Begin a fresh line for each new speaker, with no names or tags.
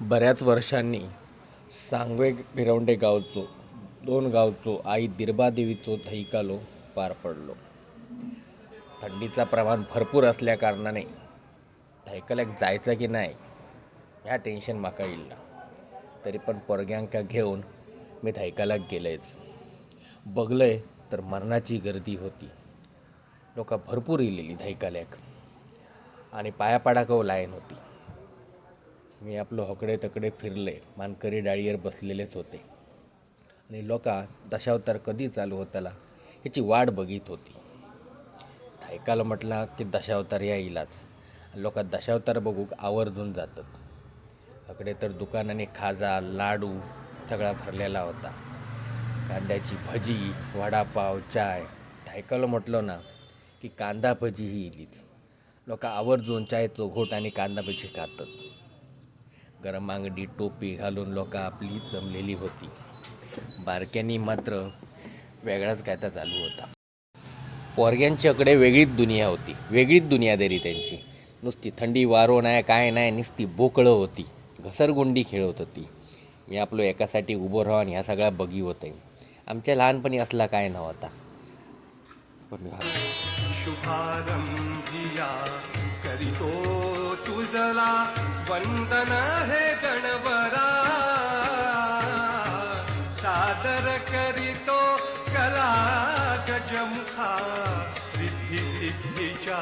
बऱ्याच वर्षांनी सांगवे भिरवंडे गावचो 2 गावचो आई दिरबादेवीचो थैकालो पार पडलो. थंडीचा प्रमाण भरपूर असल्या कारणाने थैकल्याक जायचं की नाही ह्या टेन्शन म्हाका इल्ला. तरी पण पोरग्यांका घेऊन मी थैकाल्याक गेलेच. बघलंय तर मरणाची गर्दी होती. लोक भरपूर इलेली थैकाल्याक आणि पायापाडाकव लाईन होती. मी आपलं हकडे तकडे फिरले, मानकरी डाळीवर बसलेलेच होते आणि लोका दशावतार कधी चालू होताला याची वाट बघित होती. थैकाला म्हटला की दशावतार यायलाच. लोक दशावतार बघूक आवर्जून जातात. हकडे तर दुकानाने खाजा लाडू सगळा भरलेला होता. कांद्याची भजी, वडापाव, चाय. थैकाला म्हटलं ना की कांदा भजी ही इलीच. लोक आवर्जून चायचो घोट आणि कांदा भजी खातात. गरम आंगडी टोपी घालून लोक आपली जमलेली होती. बारक्यांनी मात्र वेगळाच कायदा चालू होता. पोरग्यांच्याकडे वेगळीच दुनिया होती, वेगळीच दुनियादारी त्यांची. नुसती थंडी वारो नाही काय नाही, नुसती बोकळं होती, घसरगुंडी खेळत होती. मी आपलो एकासाठी उभं राहून ह्या सगळ्या बघी होते. आमच्या लहानपणी असला काय नव्हता. पण
शुभारंभिया करीतो तुझला वंदन हे गणवरा, सादर करीतो कला गजमुखा रिद्धी सिद्धीच्या